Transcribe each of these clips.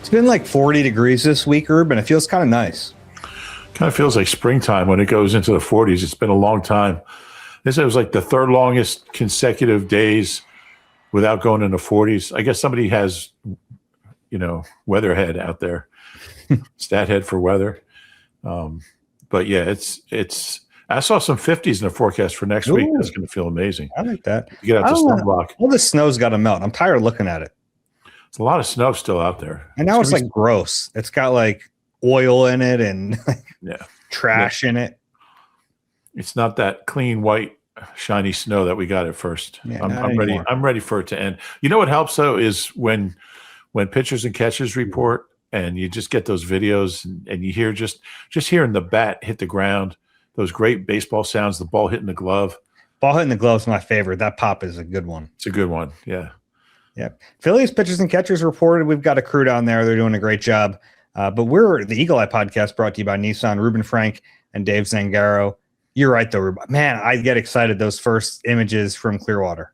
It's been like 40 degrees this week, Reuben. It feels kind of nice. Kind of feels like springtime when it goes into the 40s. It's been a long time. This was like the third longest consecutive days without going into 40s. I guess somebody has, weatherhead out there, stat head for weather. But yeah, it's. I saw some 50s in the forecast for next week. That's going to feel amazing. I like that. You get out the sunblock. All the snow's got to melt. I'm tired of looking at it. It's a lot of snow still out there. And now it's like gross. It's got like oil in it and trash in it. It's not that clean, white, shiny snow that we got at first. Yeah, I'm ready. I'm ready for it to end. You know what helps though is when pitchers and catchers report and you just get those videos and you hear just hearing the bat hit the ground, those great baseball sounds, the ball hitting the glove. Ball hitting the glove is my favorite. That pop is a good one. It's a good one. Yeah. Yeah. Phillies pitchers and catchers reported. We've got a crew down there. They're doing a great job. But we're the Eagle Eye podcast brought to you by Nissan, Reuben Frank, and Dave Zangaro. You're right, though, Reuben. Man, I get excited those first images from Clearwater.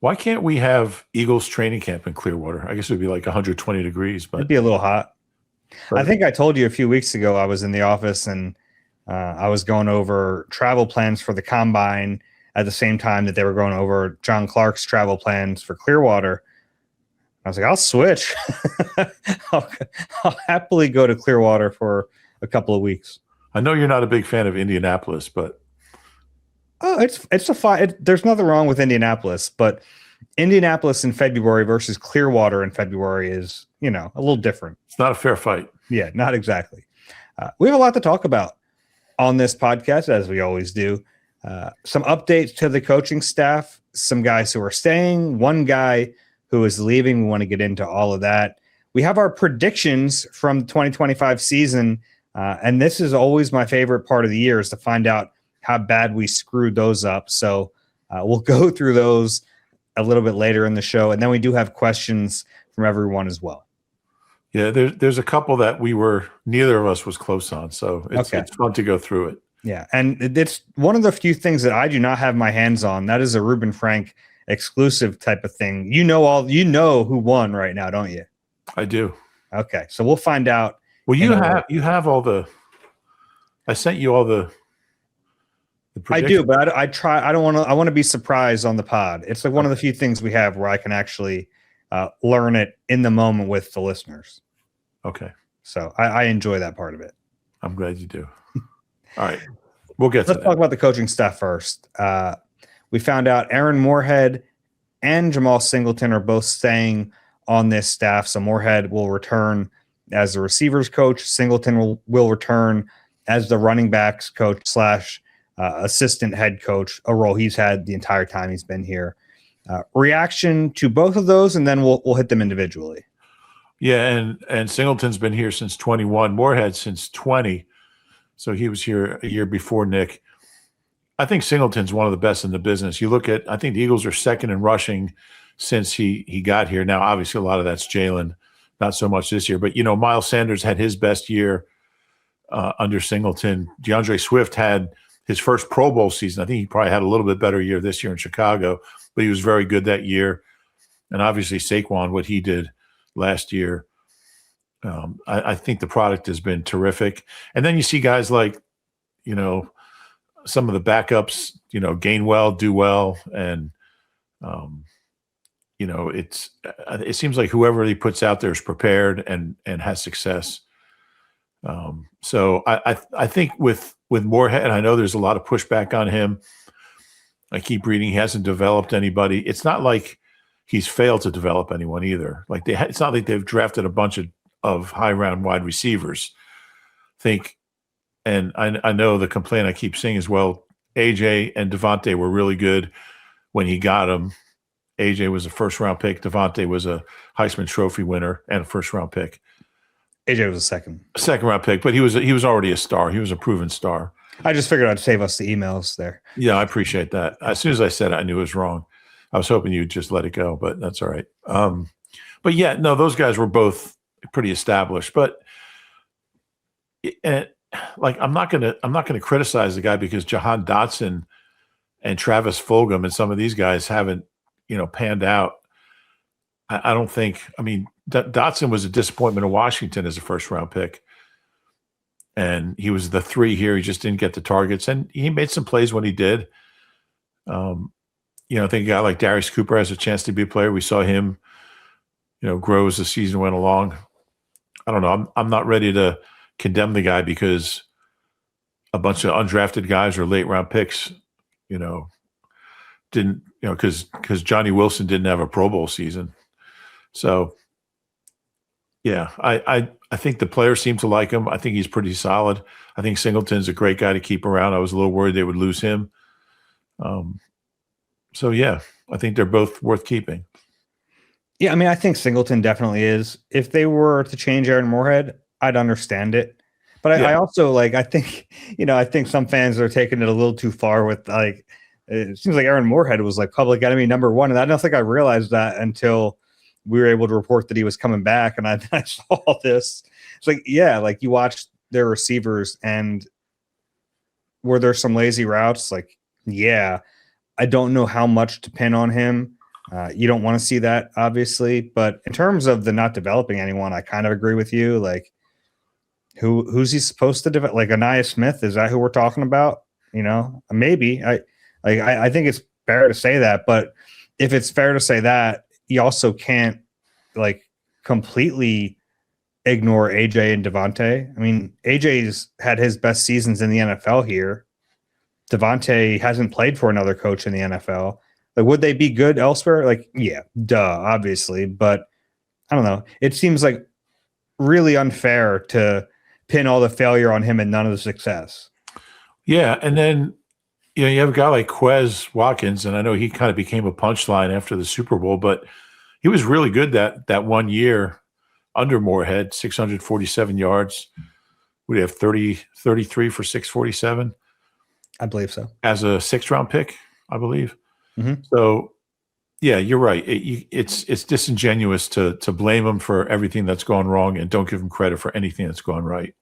Why can't we have Eagles training camp in Clearwater? I guess it would be like 120 degrees, but it'd be a little hot. I think I told you a few weeks ago I was in the office and I was going over travel plans for the Combine at the same time that they were going over John Clark's travel plans for Clearwater. I was like, I'll switch. I'll happily go to Clearwater for a couple of weeks. I know you're not a big fan of Indianapolis, but it's a fight. There's nothing wrong with Indianapolis, but Indianapolis in February versus Clearwater in February is, a little different. It's not a fair fight. Yeah, not exactly. We have a lot to talk about on this podcast, as we always do. Some updates to the coaching staff, some guys who are staying, one guy who is leaving. We want to get into all of that. We have our predictions from the 2025 season, and this is always my favorite part of the year is to find out how bad we screwed those up. So we'll go through those a little bit later in the show, and then we do have questions from everyone as well. Yeah, there's a couple that neither of us was close on, so it's fun to go through it. Yeah, and it's one of the few things that I do not have my hands on. That is a Reuben Frank exclusive type of thing. You know who won right now, don't you? I do. Okay, so we'll find out. Well, you have all the. I sent you all the I do, but I try. I don't want to. I want to be surprised on the pod. It's like one of the few things we have where I can actually learn it in the moment with the listeners. Okay. So I enjoy that part of it. I'm glad you do. All right. We'll get to that. Let's talk about the coaching staff first. We found out Aaron Moorhead and Jamal Singleton are both staying on this staff. So Moorhead will return as the receivers coach. Singleton will return as the running backs coach / assistant head coach, a role he's had the entire time he's been here. Reaction to both of those, and then we'll hit them individually. Yeah, and Singleton's been here since 21, Moorhead since 20. So he was here a year before Nick. I think Singleton's one of the best in the business. You look at, I think the Eagles are second in rushing since he got here. Now, obviously, a lot of that's Jalen, not so much this year. But, Miles Sanders had his best year under Singleton. DeAndre Swift had his first Pro Bowl season. I think he probably had a little bit better year this year in Chicago, but he was very good that year. And obviously, Saquon, what he did last year. I think the product has been terrific. And then you see guys like, some of the backups, Gainwell, do well. And, it seems like whoever he puts out there is prepared and has success. So I think with Moorhead, I know there's a lot of pushback on him. I keep reading he hasn't developed anybody. It's not like he's failed to develop anyone either. Like it's not like they've drafted a bunch of high round wide receivers. And I know the complaint I keep seeing as well, AJ and Devontae were really good when he got them. AJ was a first round pick. Devontae was a Heisman Trophy winner and a first round pick. AJ was a second round pick, but he was already a star. He was a proven star. I just figured I'd save us the emails there. Yeah, I appreciate that. As soon as I said it, I knew it was wrong. I was hoping you'd just let it go, but that's all right. But yeah, no, those guys were both pretty established. But I'm not gonna criticize the guy because Jahan Dotson and Travis Fulgham and some of these guys haven't panned out. I don't think. I mean, Dotson was a disappointment in Washington as a first-round pick. And he was the 3 here. He just didn't get the targets. And he made some plays when he did. I think a guy like Darius Cooper has a chance to be a player. We saw him, grow as the season went along. I don't know. I'm not ready to condemn the guy because a bunch of undrafted guys or late round picks, didn't, because Johnny Wilson didn't have a Pro Bowl season. So, yeah, I think the players seem to like him. I think he's pretty solid. I think Singleton's a great guy to keep around. I was a little worried they would lose him. So, yeah, I think they're both worth keeping. Yeah, I mean, I think Singleton definitely is. If they were to change Aaron Moorhead, I'd understand it. But I also I think, I think some fans are taking it a little too far with it seems like Aaron Moorhead was public enemy number 1. And I don't think I realized that until we were able to report that he was coming back. And I saw this. It's you watch their receivers and were there some lazy routes? I don't know how much to pin on him. You don't want to see that, obviously. But in terms of the not developing anyone, I kind of agree with you. Who's he supposed to develop? Anaya Smith, is that who we're talking about? Maybe. I think it's fair to say that. But if it's fair to say that, you also can't completely ignore AJ and Devontae. I mean, AJ's had his best seasons in the NFL here. Devontae hasn't played for another coach in the NFL. Would they be good elsewhere? Yeah, duh, obviously. But I don't know. It seems really unfair to pin all the failure on him and none of the success. Yeah, and then you have a guy like Quez Watkins, and I know he kind of became a punchline after the Super Bowl, but he was really good that 1 year under Moorhead, 647 yards. We have 33 for 647. I believe so. As a 6th-round pick, I believe. Mm-hmm. So, yeah, you're right. It's disingenuous to blame him for everything that's gone wrong and don't give him credit for anything that's gone right.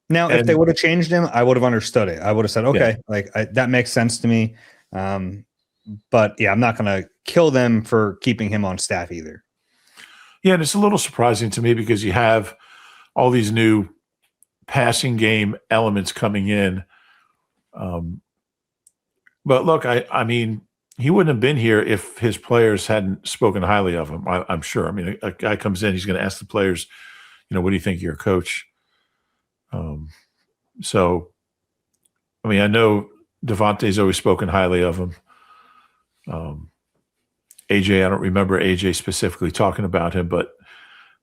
Now, if they would have changed him, I would have understood it. I would have said, okay, that makes sense to me. But, yeah, I'm not going to kill them for keeping him on staff either. Yeah, and it's a little surprising to me because you have all these new passing game elements coming in. But look, I mean, he wouldn't have been here if his players hadn't spoken highly of him. I'm sure. I mean, a guy comes in, he's going to ask the players, what do you think of your coach? So, I mean, I know Devontae's always spoken highly of him. AJ, I don't remember AJ specifically talking about him, but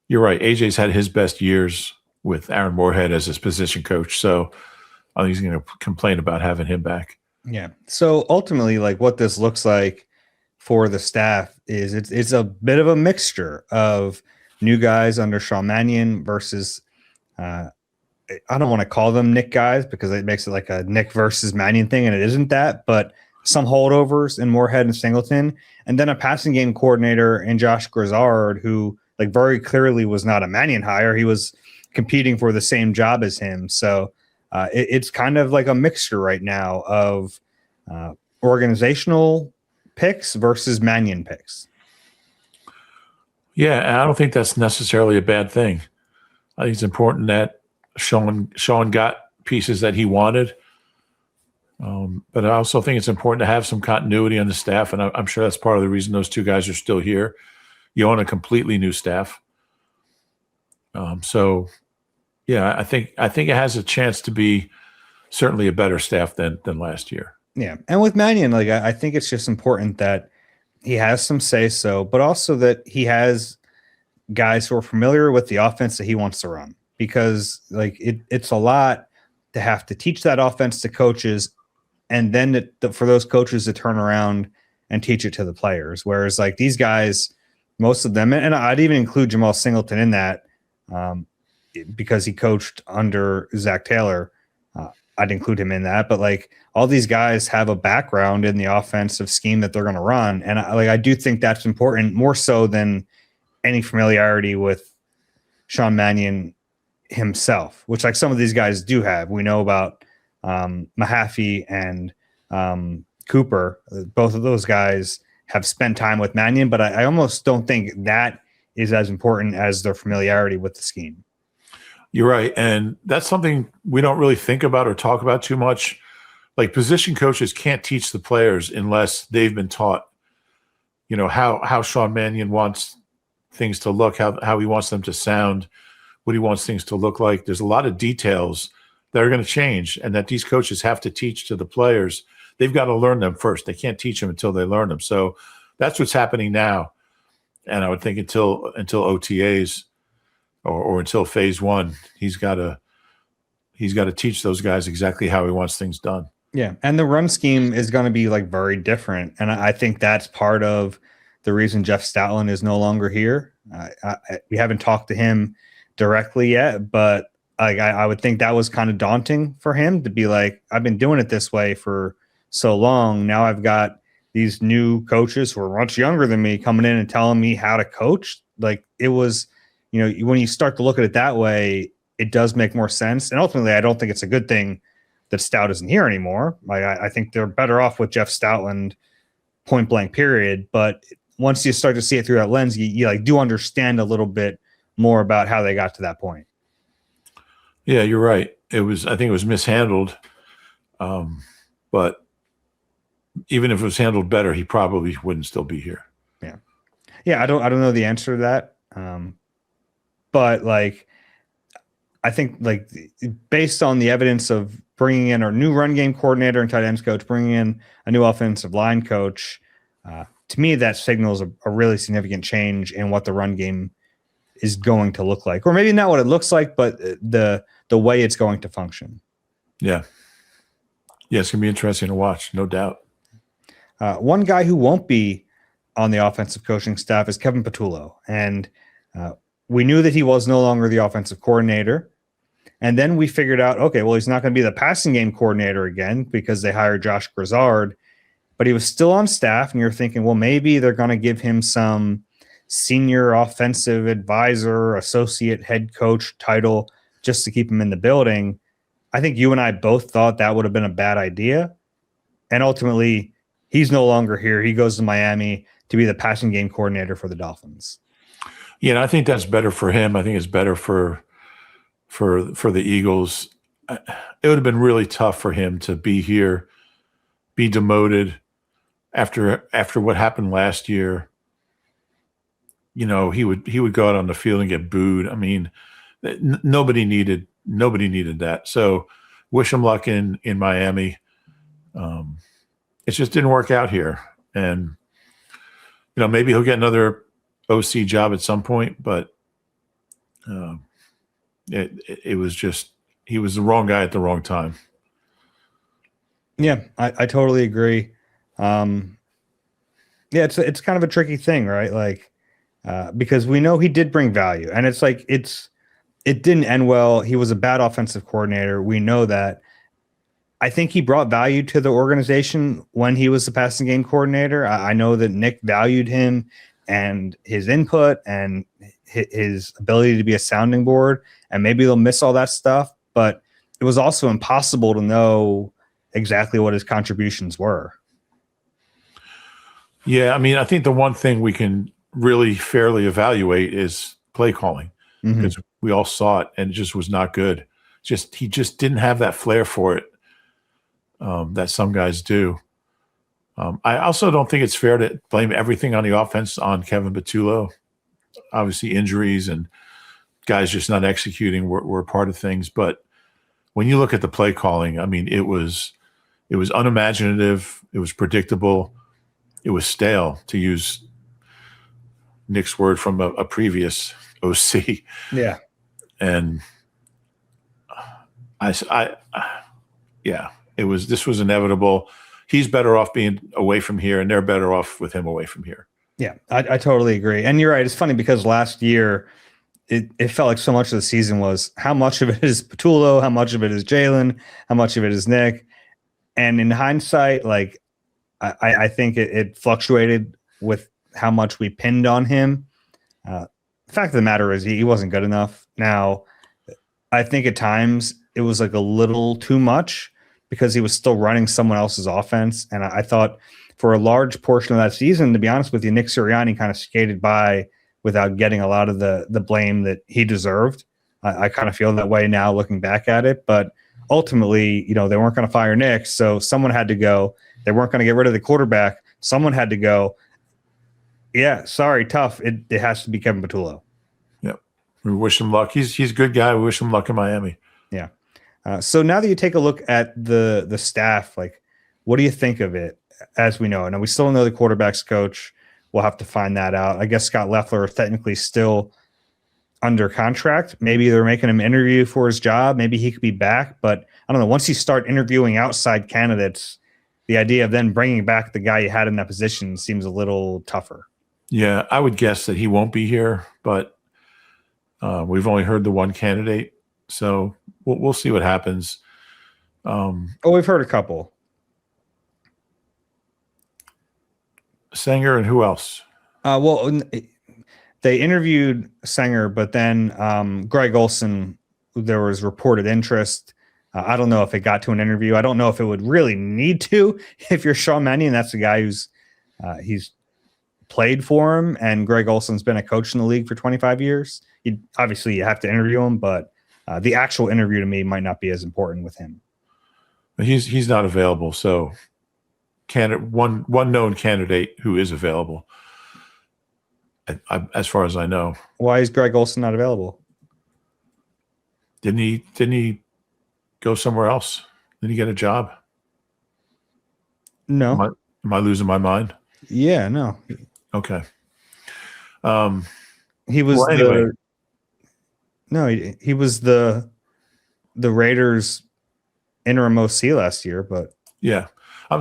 you're right. AJ's had his best years with Aaron Moorhead as his position coach. So I think he's going to complain about having him back. Yeah. So ultimately, what this looks like for the staff is it's a bit of a mixture of new guys under Sean Mannion versus I don't want to call them Nick guys because it makes it like a Nick versus Mannion thing, and it isn't that, but some holdovers in Moorhead and Singleton, and then a passing game coordinator in Josh Grizzard, who very clearly was not a Mannion hire. He was competing for the same job as him. So it's kind of like a mixture right now of organizational picks versus Mannion picks. Yeah, and I don't think that's necessarily a bad thing. I think it's important that Sean got pieces that he wanted. But I also think it's important to have some continuity on the staff, and I'm sure that's part of the reason those two guys are still here. You own a completely new staff. So, yeah, I think it has a chance to be certainly a better staff than last year. Yeah, and with Mannion, I think it's just important that he has some say-so, but also that he has guys who are familiar with the offense that he wants to run, because it's a lot to have to teach that offense to coaches, and then for those coaches to turn around and teach it to the players. Whereas these guys, most of them, and I'd even include Jamal Singleton in that because he coached under Zach Taylor. I'd include him in that, but all these guys have a background in the offensive scheme that they're going to run. And I do think that's important, more so than any familiarity with Sean Mannion himself, which some of these guys do have. We know about Mahaffey and Cooper. Both of those guys have spent time with Mannion, but I almost don't think that is as important as their familiarity with the scheme. You're right. And that's something we don't really think about or talk about too much. Like, position coaches can't teach the players unless they've been taught, how Sean Mannion wants things to look, how he wants them to sound, what he wants things to look like. There's a lot of details that are going to change and that these coaches have to teach to the players. They've got to learn them first. They can't teach them until they learn them. So that's what's happening now. And I would think until OTAs or until phase one, he's got to teach those guys exactly how he wants things done. Yeah. And the run scheme is going to be like very different. And I think that's part of the reason Jeff Stoutland is no longer here. We haven't talked to him directly yet, but I would think that was kind of daunting for him to be like, I've been doing it this way for so long. Now I've got these new coaches who are much younger than me coming in and telling me how to coach. Like, it was, when you start to look at it that way, it does make more sense. And ultimately, I don't think it's a good thing that Stout isn't here anymore. Like, I think they're better off with Jeff Stoutland, point blank period. But once you start to see it through that lens, you like do understand a little bit more about how they got to that point. Yeah, you're right. I think it was mishandled. But even if it was handled better, he probably wouldn't still be here. Yeah. Yeah. I don't know the answer to that. But like, I think like based on the evidence of bringing in our new run game coordinator and tight ends coach, bringing in a new offensive line coach, to me, that signals a really significant change in what the run game is going to look like, or maybe not what it looks like, but the way it's going to function. Yeah. Yeah. It's going to be interesting to watch. No doubt. One guy who won't be on the offensive coaching staff is Kevin Patullo. And we knew that he was no longer the offensive coordinator. And then we figured out, okay, well, he's not going to be the passing game coordinator again because they hired Josh Grizzard, but he was still on staff. And you're thinking, well, maybe they're going to give him some senior offensive advisor, associate head coach title just to keep him in the building. I think you and I both thought that would have been a bad idea. And ultimately, he's no longer here. He goes to Miami to be the passing game coordinator for the Dolphins. Yeah, and I think that's better for him. I think it's better for the Eagles. It would have been really tough for him to be here, be demoted after what happened last year. He would go out on the field and get booed. I mean, nobody needed that. So wish him luck in Miami. It just didn't work out here. And, maybe he'll get another OC job at some point, but it was just, he was the wrong guy at the wrong time. Yeah, I totally agree. Yeah, it's kind of a tricky thing, right? Like, because we know he did bring value, and it's like, it didn't end well. He was a bad offensive coordinator. We know that. I think he brought value to the organization when he was the passing game coordinator. I know that Nick valued him and his input and his ability to be a sounding board, and maybe they'll miss all that stuff, but it was also impossible to know exactly what his contributions were. Yeah, I mean, I think the one thing we can really fairly evaluate is play calling, because we all saw it and it just was not good. He just didn't have that flair for it that some guys do. I also don't think it's fair to blame everything on the offense on Kevin Patullo. Obviously, injuries and guys just not executing were part of things. But when you look at the play calling, I mean, it was unimaginative. It was predictable. It was stale, to use Nick's word from a previous OC. Yeah. And this was inevitable. He's better off being away from here, and they're better off with him away from here. Yeah, I totally agree. And you're right. It's funny because last year it felt like so much of the season was how much of it is Patullo, how much of it is Jalen, how much of it is Nick. And in hindsight, like I think it fluctuated with how much we pinned on him. The fact of the matter is he wasn't good enough. Now, I think at times it was like a little too much because he was still running someone else's offense. And I thought for a large portion of that season, to be honest with you, Nick Sirianni kind of skated by without getting a lot of the blame that he deserved. I kind of feel that way now looking back at it, but ultimately, they weren't going to fire Nick, so someone had to go. They weren't going to get rid of the quarterback. Someone had to go. Yeah, sorry, tough. It has to be Kevin Patullo. Yep. We wish him luck. He's a good guy. We wish him luck in Miami. Yeah. So now that you take a look at the staff, like, what do you think of it as we know? Now, we still don't know the quarterback's coach. We'll have to find that out. I guess Scott Loeffler is technically still under contract. Maybe they're making him interview for his job. Maybe he could be back. But I don't know. Once you start interviewing outside candidates, the idea of then bringing back the guy you had in that position seems a little tougher. Yeah, I would guess that he won't be here, but we've only heard the one candidate. So we'll see what happens. We've heard a couple. Sanger and who else? They interviewed Sanger, but then Greg Olson, there was reported interest. I don't know if it got to an interview. I don't know if it would really need to if you're Sean Mannion. That's the guy who's he's played for him, and Greg Olson's been a coach in the league for 25 years. Obviously, you have to interview him, but the actual interview to me might not be as important with him. He's not available, so one known candidate who is available, as far as I know. Why is Greg Olson not available? Didn't he go somewhere else? Did he get a job? No. Am I losing my mind? Yeah, no. Okay. He was he was the Raiders interim OC last year, but yeah. I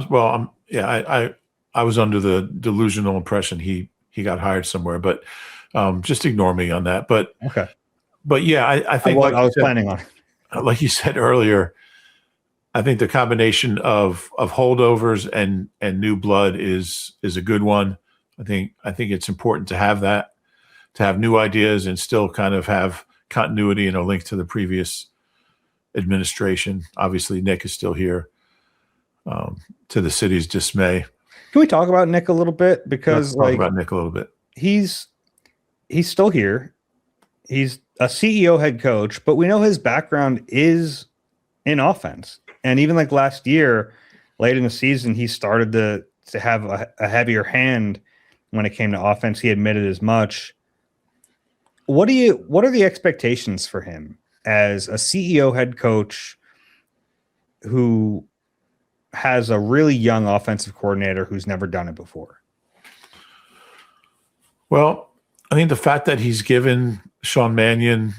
was under the delusional impression he got hired somewhere, but just ignore me on that. But okay. But yeah, I think I was planning on it. Like you said earlier, I think the combination of holdovers and new blood is a good one. I think it's important to have that, to have new ideas and still kind of have continuity and a link to the previous administration. Obviously, Nick is still here, to the city's dismay. Can we talk about Nick a little bit? Because Let's talk about Nick a little bit. He's still here. He's a CEO head coach, but we know his background is in offense. And even like last year, late in the season, he started to have a heavier hand when it came to offense. He admitted as much. What are the expectations for him as a CEO head coach who has a really young offensive coordinator who's never done it before? Well, I think the fact that he's given Sean Mannion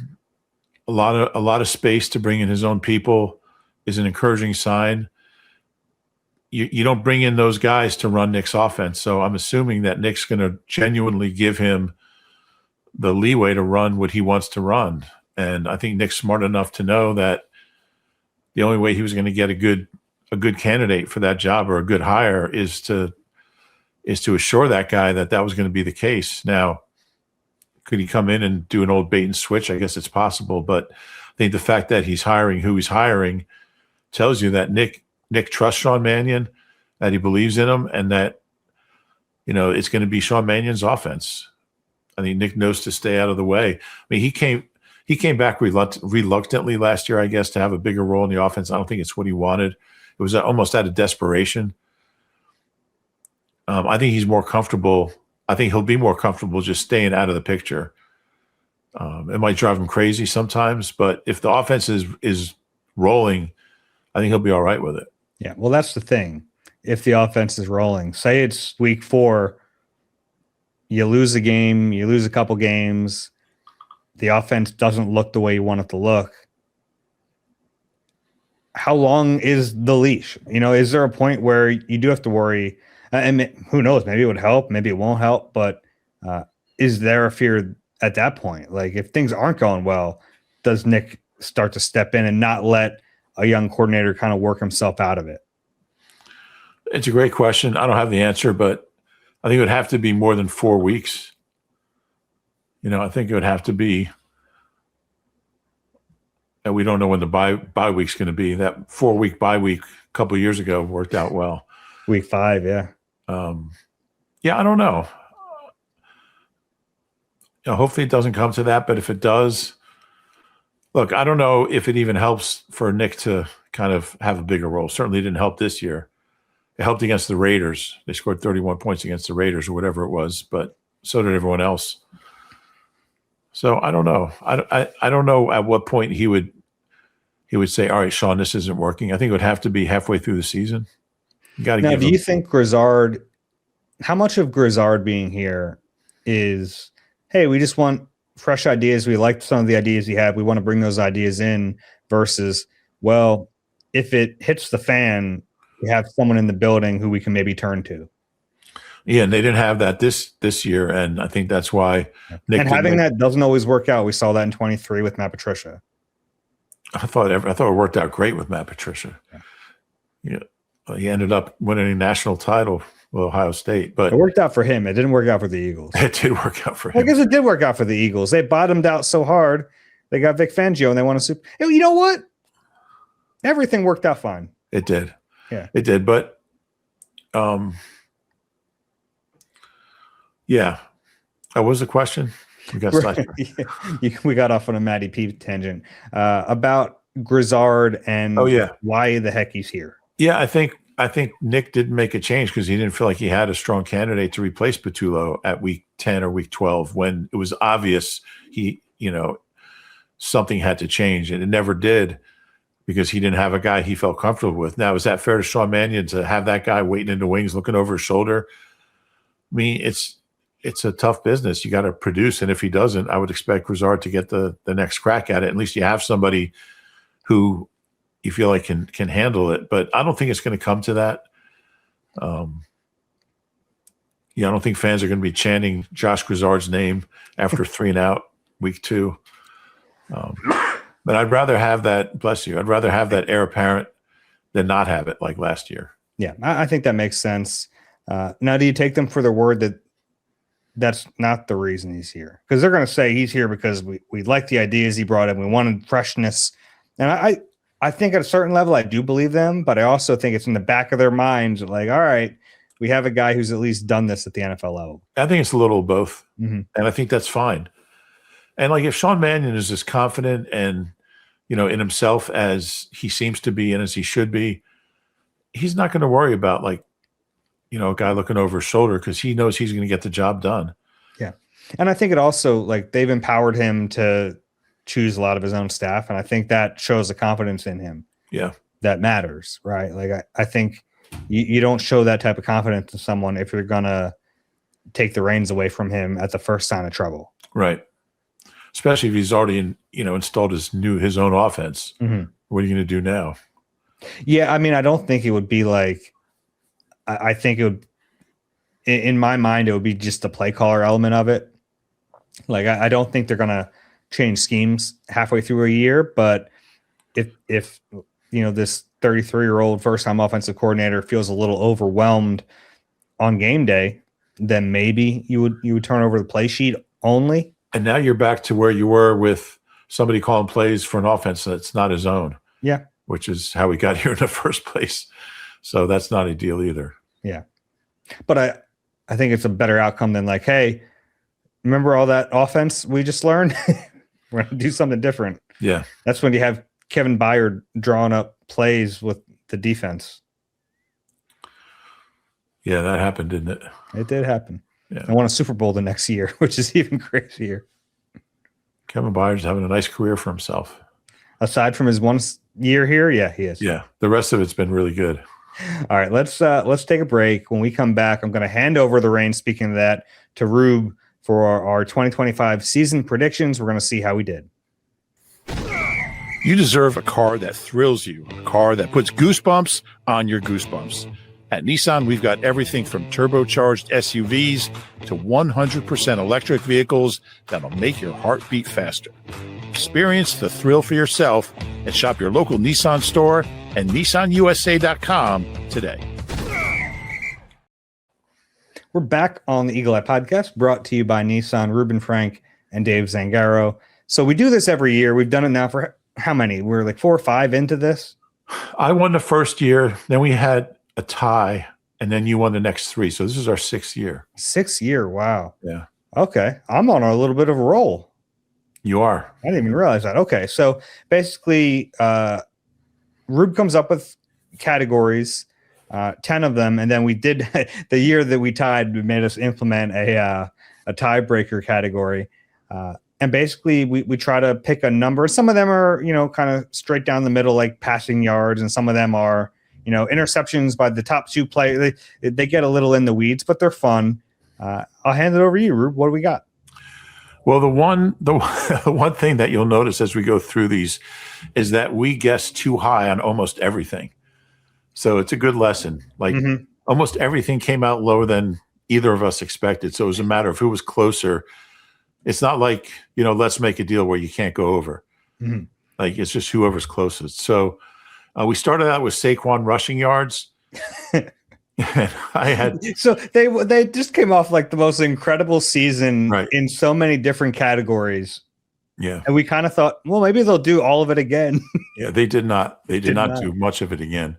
a lot of space to bring in his own people is an encouraging sign. You don't bring in those guys to run Nick's offense, so I'm assuming that Nick's going to genuinely give him the leeway to run what he wants to run. And I think Nick's smart enough to know that the only way he was going to get a good candidate for that job or a good hire is to assure that guy that was going to be the case. Now, could he come in and do an old bait and switch? I guess it's possible, but I think the fact that he's hiring who he's hiring tells you that Nick trusts Sean Mannion, that he believes in him, and that it's going to be Sean Mannion's offense. I think Nick knows to stay out of the way. I mean, he came back reluctantly last year, I guess, to have a bigger role in the offense. I don't think it's what he wanted. It was almost out of desperation. I think he's more comfortable. I think he'll be more comfortable just staying out of the picture. It might drive him crazy sometimes, but if the offense is rolling, I think he'll be all right with it. Yeah, well, that's the thing. If the offense is rolling, say it's week 4, you lose a game, you lose a couple games, the offense doesn't look the way you want it to look. How long is the leash? Is there a point where you do have to worry? And who knows? Maybe it would help, maybe it won't help. But is there a fear at that point? Like, if things aren't going well, does Nick start to step in and not let a young coordinator kind of work himself out of it? It's a great question. I don't have the answer, but I think it would have to be more than 4 weeks. I think it would have to be, and we don't know when the bye week's going to be. That 4-week bye week a couple of years ago worked out well. Week 5, yeah. Yeah, I don't know. hopefully it doesn't come to that. But if it does, look, I don't know if it even helps for Nick to kind of have a bigger role. Certainly didn't help this year. It helped against the Raiders. They scored 31 points against the Raiders or whatever it was, but so did everyone else. So I don't know. I don't know at what point he would say, all right, Sean, this isn't working. I think it would have to be halfway through the season. You got to give him. You think Grizzard, how much of Grizzard being here is, hey, we just want fresh ideas. We liked some of the ideas he had. We want to bring those ideas in versus, well, if it hits the fan, we have someone in the building who we can maybe turn to. Yeah, and they didn't have that this year, and I think that's why Nick. And having that doesn't always work out. We saw that in 23 with Matt Patricia. I thought it worked out great with Matt Patricia. Yeah, he ended up winning a national title with Ohio State, but it worked out for him. It didn't work out for the Eagles. It did work out for him. I guess it did work out for the Eagles. They bottomed out so hard. They got Vic Fangio, and they won a Super. You know what? Everything worked out fine. It did. Yeah, it did. But, yeah. What was the question? We got we got off on a Matty P tangent about Grizzard and why the heck he's here. Yeah, I think Nick didn't make a change because he didn't feel like he had a strong candidate to replace Patullo at week 10 or week 12 when it was obvious something had to change, and it never did because he didn't have a guy he felt comfortable with. Now, is that fair to Sean Mannion to have that guy waiting in the wings, looking over his shoulder? I mean, it's a tough business. You got to produce, and if he doesn't, I would expect Grizzard to get the next crack at it. At least you have somebody who you feel like can handle it. But I don't think it's going to come to that. I don't think fans are going to be chanting Josh Grizzard's name after 3 and out week 2. But I'd rather have that. Bless you. I'd rather have that heir apparent than not have it like last year. Yeah, I think that makes sense. Now, do you take them for their word that that's not the reason he's here? Because they're going to say he's here because we like the ideas he brought in. We wanted freshness. And I think at a certain level, I do believe them, but I also think it's in the back of their minds like, all right, we have a guy who's at least done this at the NFL level. I think it's a little of both. Mm-hmm. And I think that's fine. And like if Sean Mannion is as confident and, in himself as he seems to be and as he should be, he's not going to worry about a guy looking over his shoulder because he knows he's going to get the job done. Yeah. And I think it also they've empowered him to choose a lot of his own staff. And I think that shows the confidence in him. Yeah. That matters, right? I think you don't show that type of confidence to someone if you're going to take the reins away from him at the first sign of trouble. Right. Especially if he's already installed his own offense. Mm-hmm. What are you going to do now? Yeah. I mean, I don't think it would be I think it would, in my mind, it would be just the play caller element of it. I don't think they're going to change schemes halfway through a year, but if this 33-year-old first-time offensive coordinator feels a little overwhelmed on game day, then maybe you would turn over the play sheet only. And now you're back to where you were with somebody calling plays for an offense that's not his own. Yeah. Which is how we got here in the first place. So that's not ideal either. Yeah. But I think it's a better outcome than hey, remember all that offense we just learned? We're going to do something different. Yeah. That's when you have Kevin Byard drawing up plays with the defense. Yeah, that happened, didn't it? It did happen. Yeah. I won a Super Bowl the next year, which is even crazier. Kevin Byard's having a nice career for himself. Aside from his 1 year here, yeah, he is. Yeah, the rest of it's been really good. All right, let's take a break. When we come back, I'm going to hand over the reins, speaking of that, to Rube for our 2025 season predictions. We're going to see how we did. You deserve a car that thrills you, a car that puts goosebumps on your goosebumps. At Nissan, we've got everything from turbocharged SUVs to 100% electric vehicles that'll make your heart beat faster. Experience the thrill for yourself and shop your local Nissan store and nissanusa.com today. We're back on the Eagle Eye Podcast, brought to you by Nissan, Reuben Frank, and Dave Zangaro. So we do this every year. We've done it now for how many? We're 4 or 5 into this. I won the first year. Then we had a tie, and then you won the next 3. So this is our 6th year. 6th year. Wow. Yeah. Okay. I'm on a little bit of a roll. You are. I didn't even realize that. Okay. So basically, Rube comes up with categories, 10 of them. And then we did the year that we tied, we made us implement a tiebreaker category. And basically we try to pick a number. Some of them are, kind of straight down the middle, like passing yards. And some of them are, interceptions by the top two players. They get a little in the weeds, but they're fun. I'll hand it over to you, Rube. What do we got? Well, the one thing that you'll notice as we go through these is that we guess too high on almost everything. So it's a good lesson. Like almost everything came out lower than either of us expected. So it was a matter of who was closer. It's not like, let's make a deal where you can't go over. Like it's just whoever's closest. So we started out with Saquon rushing yards. I had so they just came off like the most incredible season in so many different categories. Yeah. And we kind of thought, well, maybe they'll do all of it again. Yeah, they did not. They did not do much of it again.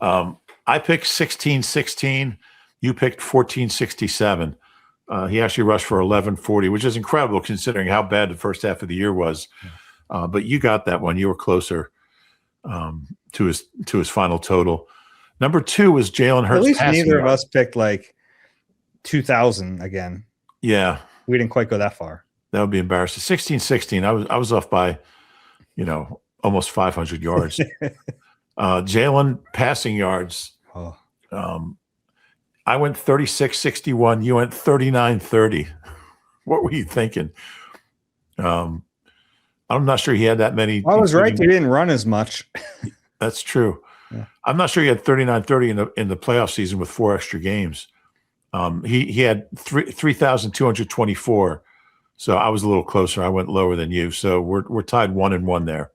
I picked 16-16. You picked 14-67. He actually rushed for 1140, which is incredible considering how bad the first half of the year was. But you got that one. You were closer to his final total. Number 2 was Jalen Hurts. At least neither of us picked like 2,000 again. Yeah. We didn't quite go that far. That would be embarrassing. 16-16. I was off by, almost 500 yards. Jalen passing yards. Oh. I went 36-61. You went 39-30. What were you thinking? I'm not sure he had that many. I was right. He didn't run as much. That's true. Yeah. I'm not sure he had 39-30 in the playoff season with 4 extra games. He had 3,224. So I was a little closer. I went lower than you. So we're tied 1-1 there.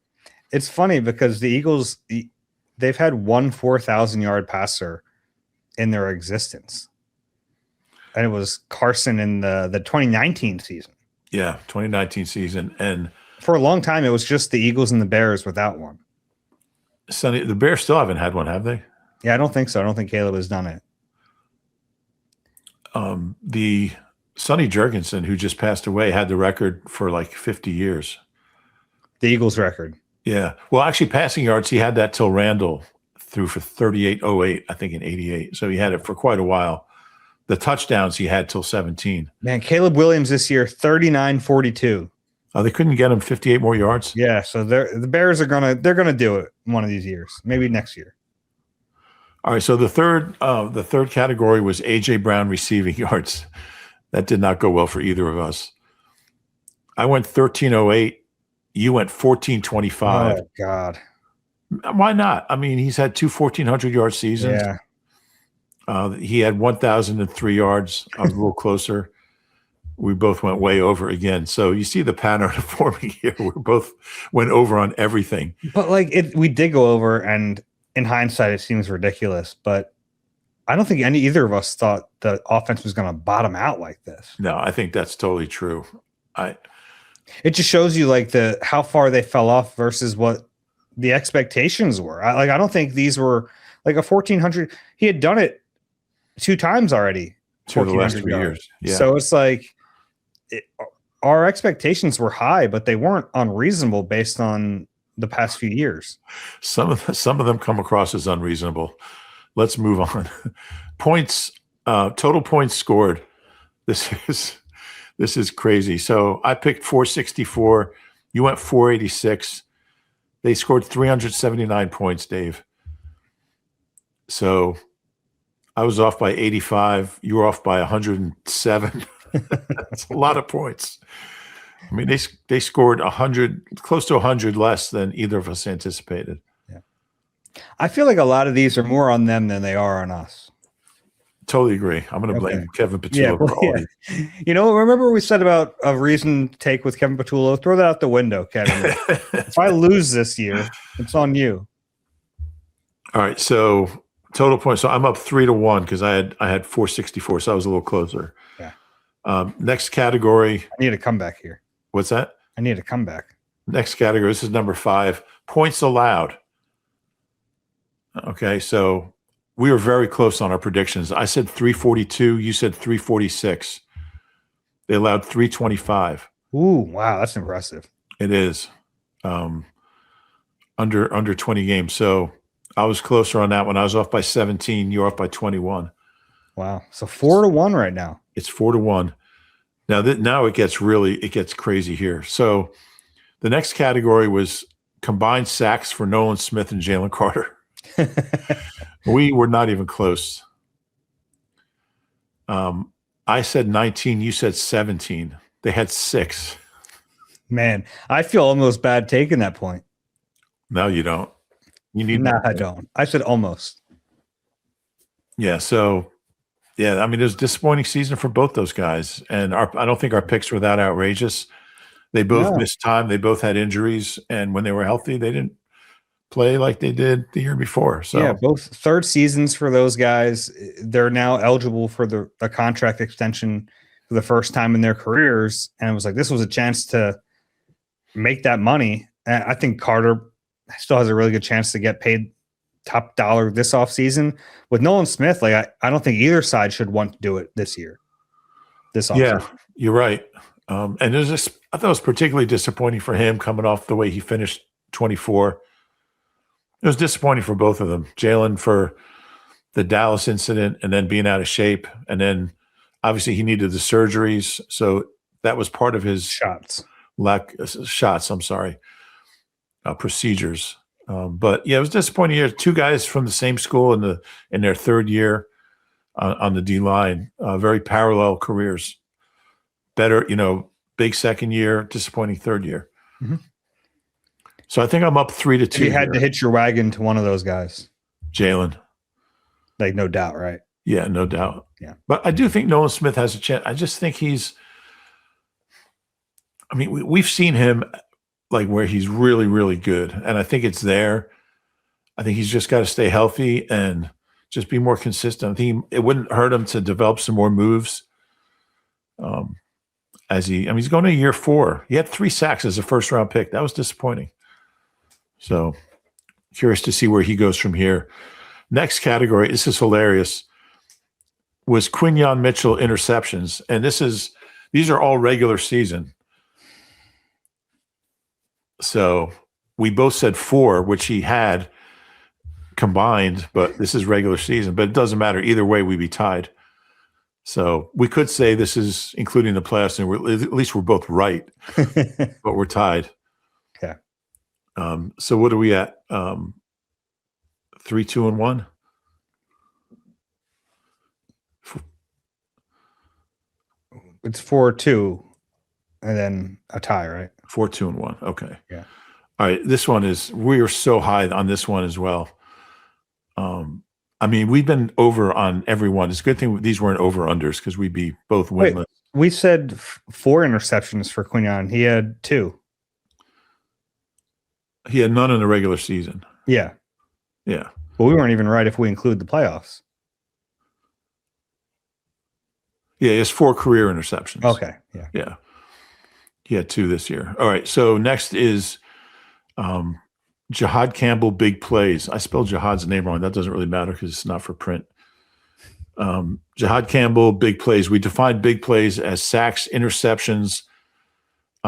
It's funny because the Eagles, they've had one 4,000-yard passer in their existence. And it was Carson in the 2019 season. Yeah, 2019 season. And for a long time, it was just the Eagles and the Bears without one. Sonny, the Bears still haven't had one, have they? Yeah, I don't think so. I don't think Caleb has done it. The Sonny Jurgensen, who just passed away, had the record for like 50 years. The Eagles record. Yeah. Well, actually, passing yards, he had that till Randall threw for 38.08, I think, in 88. So he had it for quite a while. The touchdowns he had till 17. Man, Caleb Williams this year, 39-42. They couldn't get him 58 more yards. Yeah, so the Bears are gonna do it one of these years, maybe next year. All right, so the third category was AJ Brown receiving yards. That did not go well for either of us. I went 13.08. You went 14.25. Oh God, why not? I mean, he's had 2 1,400-yard seasons. Yeah, he had 1,003 yards. I was a little closer. We both went way over again. So you see the pattern forming here. We both went over on everything. But we did go over, and in hindsight, it seems ridiculous. But I don't think either of us thought the offense was going to bottom out like this. No, I think that's totally true. It just shows you how far they fell off versus what the expectations were. I don't think these were like a 1,400. He had done it 2 times already. 2 of the last 3 years. Yeah. So it's like our expectations were high, but they weren't unreasonable based on the past few years. Some of them come across as unreasonable. Let's move on. Points, total points scored. This is crazy. So I picked 464. You went 486. They scored 379 points, Dave. So I was off by 85. You were off by 107. That's a lot of points. I mean, they scored 100, close to 100 less than either of us anticipated. Yeah, I feel like a lot of these are more on them than they are on us. Totally agree. I'm going to blame Kevin Patullo for all these. Remember we said about a reason to take with Kevin Patullo? Throw that out the window, Kevin. If I lose this year, it's on you. All right, so total points. So I'm up 3-1 because I had 464, so I was a little closer. Yeah. Next category. I need a comeback here. What's that? I need a comeback. Next category. This is number 5. Points allowed. Okay, so we were very close on our predictions. I said 342. You said 346. They allowed 325. Ooh, wow, that's impressive. It is under 20 games. So I was closer on that one. I was off by 17. You're off by 21. Wow. So 4-1 right now. It's 4-1. Now it gets crazy here. So the next category was combined sacks for Nolan Smith and Jalen Carter. We were not even close. I said 19. You said 17. They had 6. Man, I feel almost bad taking that point. No, you don't. You need. No, I don't. I said almost. Yeah. So, yeah. I mean, it was a disappointing season for both those guys, and I don't think our picks were that outrageous. They both missed time. They both had injuries, and when they were healthy, they didn't play like they did the year before. So yeah, both third seasons for those guys. They're now eligible for a contract extension for the first time in their careers, and it was like this was a chance to make that money. And I think Carter still has a really good chance to get paid top dollar this offseason. With Nolan Smith, like I don't think either side should want to do it this year. This offseason. Yeah, you're right. And there's this. I thought it was particularly disappointing for him coming off the way he finished 24. It was disappointing for both of them. Jalen for the Dallas incident and then being out of shape. And then obviously he needed the surgeries. So that was part of his procedures. But yeah, it was disappointing. You had 2 guys from the same school in their third year on the D line, very parallel careers. Better, big second year, disappointing third year. Mm-hmm. So I think I'm up 3-2. You had to hitch your wagon to one of those guys. Jalen. Like, no doubt, right? Yeah, no doubt. Yeah. But I do think Nolan Smith has a chance. I just think we've seen him like where he's really, really good. And I think it's there. I think he's just got to stay healthy and just be more consistent. I think it wouldn't hurt him to develop some more moves. He's going to year 4. He had 3 sacks as a first-round pick. That was disappointing. So curious to see where he goes from here. Next category, this is hilarious, was Quinyon Mitchell interceptions. And these are all regular season. So we both said 4, which he had combined, but this is regular season. But it doesn't matter. Either way, we'd be tied. So we could say this is including the playoffs, and at least we're both right, but we're tied. Okay. So what are we at? 3, 2, and 1. It's 4-2, and then a tie, right? 4, 2, and 1. Okay. Yeah. All right. This one we are so high on this one as well. We've been over on everyone. It's a good thing these weren't over-unders because we'd be both winless. We said 4 interceptions for Quinyon. He had 2. He had none in the regular season. Yeah. Yeah. But we weren't even right if we include the playoffs. Yeah, he has 4 career interceptions. Okay. Yeah. Yeah. He had 2 this year. All right. So next is Jihad Campbell, big plays. I spelled Jihad's name wrong. That doesn't really matter because it's not for print. Jihad Campbell, big plays. We defined big plays as sacks, interceptions,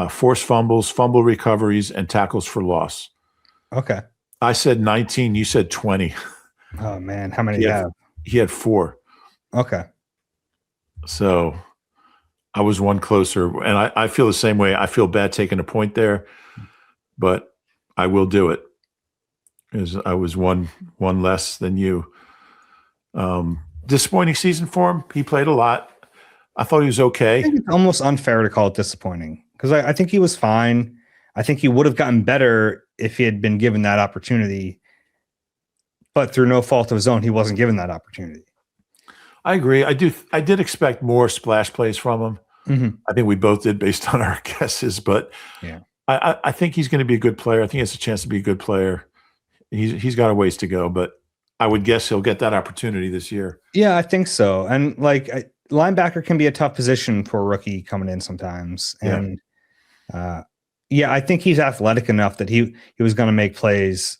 forced fumbles, fumble recoveries, and tackles for loss. Okay. I said 19. You said 20. Oh, man. How many do you have? He had 4. Okay. So I was one closer. And I feel the same way. I feel bad taking a point there, but I will do it. Because I was one less than you. Disappointing season for him. He played a lot. I thought he was okay. I think it's almost unfair to call it disappointing because I think he was fine. I think he would have gotten better if he had been given that opportunity. But through no fault of his own, he wasn't given that opportunity. I agree. I did expect more splash plays from him. Mm-hmm. I think we both did based on our guesses. But yeah, I think he's going to be a good player. I think he has a chance to be a good player. He's got a ways to go, but I would guess he'll get that opportunity this year. Yeah, I think so. And linebacker can be a tough position for a rookie coming in sometimes. And I think he's athletic enough that he was going to make plays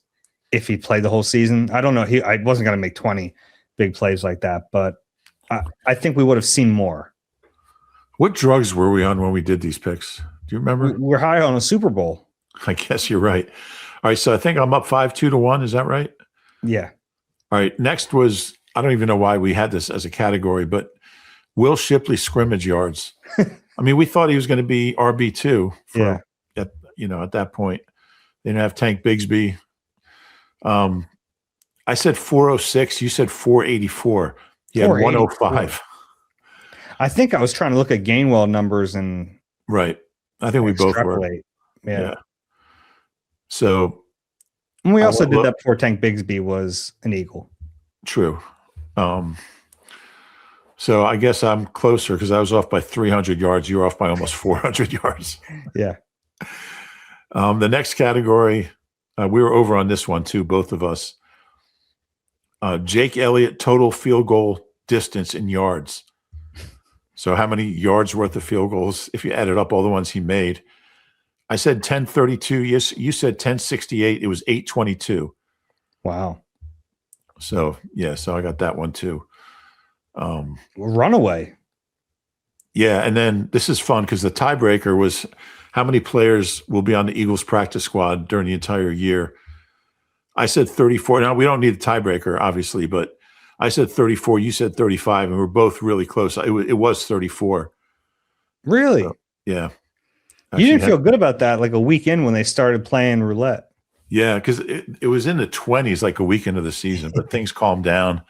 if he played the whole season. I don't know. I wasn't going to make 20 big plays like that, but I think we would have seen more. What drugs were we on when we did these picks? Do you remember? We're high on a Super Bowl. I guess you're right. All right, so I think I'm up 5-2-1. Is that right? Yeah. All right. Next was, I don't even know why we had this as a category, but Will Shipley scrimmage yards. I mean, we thought he was going to be RB2 at that point. They didn't have Tank Bigsby. I said 406. You said 484. He had 105. I think I was trying to look at Gainwell numbers and right. I think we both were. Yeah. So and we also did that before Tank Bigsby was an Eagle. True. So I guess I'm closer because I was off by 300 yards. You were off by almost 400 yards. Yeah. The next category, we were over on this one too, both of us. Jake Elliott total field goal distance in yards. So how many yards worth of field goals if you added up all the ones he made? I said 1032. Yes, you said 1068. It was 822. Wow. So so I got that one too. Runaway. Yeah, and then this is fun because the tiebreaker was how many players will be on the Eagles practice squad during the entire year. I said 34. Now, we don't need the tiebreaker, obviously, but I said 34. You said 35, and we're both really close. It was 34. Really? So, yeah. You didn't feel good about that like a week in when they started playing roulette. Yeah, because it was in the 20s like a week into the season, but things calmed down.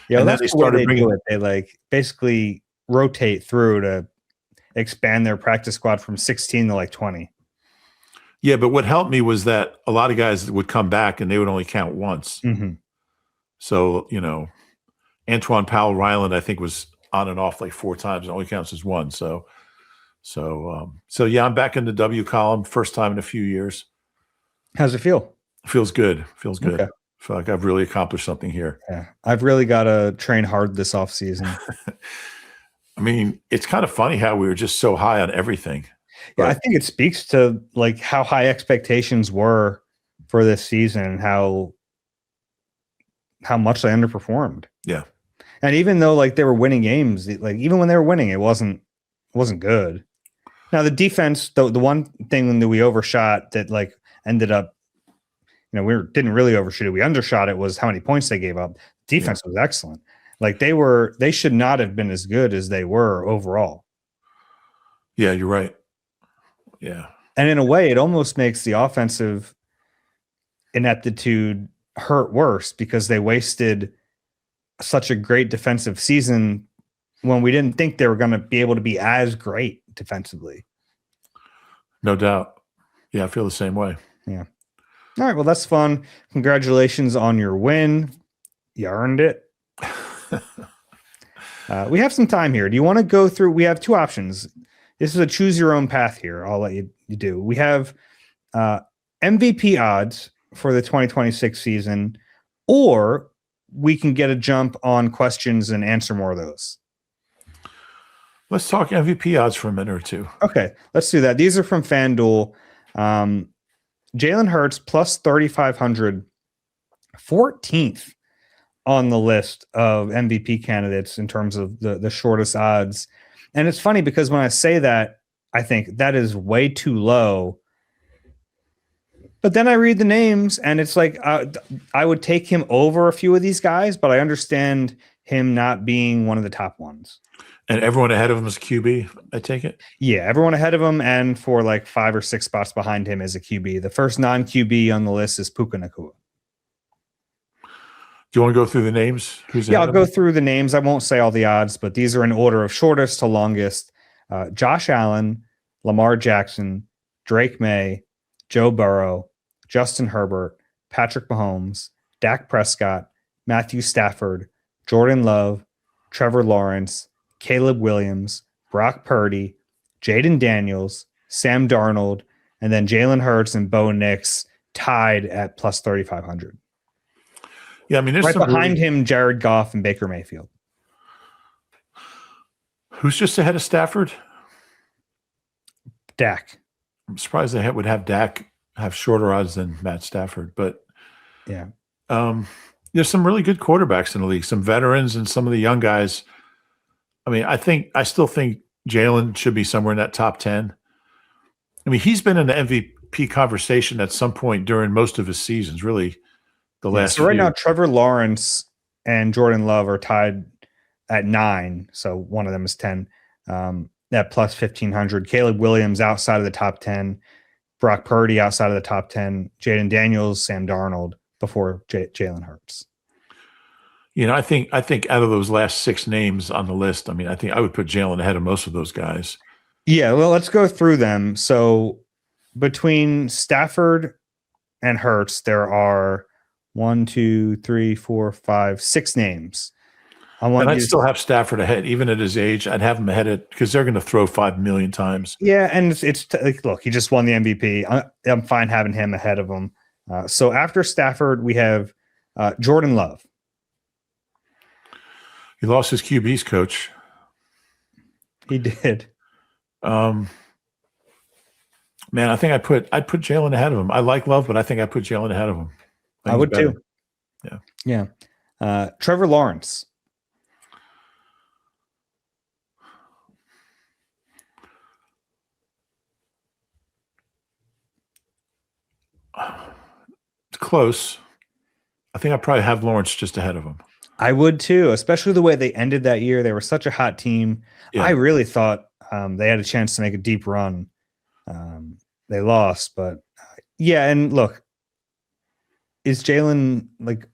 Yeah, and then they started bringing it. They like basically rotate through to expand their practice squad from 16 to like 20. Yeah, but what helped me was that a lot of guys would come back and they would only count once. Mm-hmm. So, Antoine Powell Ryland, I think, was on and off like 4 times and only counts as one. So yeah, I'm back in the W column, first time in a few years. How's it feel? Feels good. Okay. I feel like I've really accomplished something here. Yeah, I've really got to train hard this off season. I mean, it's kind of funny how we were just so high on everything. Yeah, I think it speaks to like how high expectations were for this season and how much they underperformed. Yeah. And even though like they were winning games, like even when they were winning, it wasn't good. Now the defense, the one thing that we overshot that like ended up, we didn't really overshoot it. We undershot it was how many points they gave up. Defense was excellent. Like they should not have been as good as they were overall. Yeah, you're right. Yeah. And in a way, it almost makes the offensive ineptitude hurt worse because they wasted such a great defensive season when we didn't think they were going to be able to be as great defensively. No doubt. Yeah, I feel the same way. Yeah. All right. Well, that's fun. Congratulations on your win. You earned it. We have some time here. Do you want to go through? We have 2 options. This is a choose your own path here. I'll let you do. We have MVP odds for the 2026 season, or we can get a jump on questions and answer more of those. Let's talk MVP odds for a minute or two. Okay, let's do that. These are from FanDuel. Jalen Hurts plus 3,500, 14th on the list of MVP candidates in terms of the shortest odds. And it's funny because when I say that, I think that is way too low. But then I read the names and it's like I would take him over a few of these guys, but I understand him not being one of the top ones. And everyone ahead of him is QB, I take it? Yeah, everyone ahead of him and for like 5 or 6 spots behind him is a QB. The first non-QB on the list is Puka Nacua. Do you want to go through the names? I'll go through the names. I won't say all the odds, but these are in order of shortest to longest. Josh Allen, Lamar Jackson, Drake May, Joe Burrow, Justin Herbert, Patrick Mahomes, Dak Prescott, Matthew Stafford, Jordan Love, Trevor Lawrence, Caleb Williams, Brock Purdy, Jaden Daniels, Sam Darnold, and then Jalen Hurts and Bo Nix tied at plus 3,500. Yeah, I mean, there's right behind him, Jared Goff and Baker Mayfield. Who's just ahead of Stafford? Dak. I'm surprised they would have Dak have shorter odds than Matt Stafford, but yeah, there's some really good quarterbacks in the league, some veterans and some of the young guys. I mean, I still think Jalen should be somewhere in that top 10. I mean, he's been in the MVP conversation at some point during most of his seasons, really the last So right few. now, Trevor Lawrence and Jordan Love are tied at 9. So one of them is 10 at plus 1,500. Caleb Williams outside of the top 10. Brock Purdy outside of the top 10. Jaden Daniels, Sam Darnold before Jalen Hurts. I think out of those last 6 names on the list, I mean, I think I would put Jalen ahead of most of those guys. Yeah, well, let's go through them. So between Stafford and Hurts, there are 6 names. And I'd still have Stafford ahead, even at his age. I'd have him ahead because they're going to throw 5 million times. Yeah, and look, he just won the MVP. I'm fine having him ahead of him. So after Stafford, we have Jordan Love. He lost his QB's coach. He did. Man, I think I'd put Jalen ahead of him. I like Love, but I think I put Jalen ahead of him. I would better. too. Yeah. Trevor Lawrence. It's close. I think I probably have Lawrence just ahead of him. I would too, especially the way they ended that year. They were such a hot team. Yeah. I really thought they had a chance to make a deep run. They lost, but yeah. And look, is Jalen like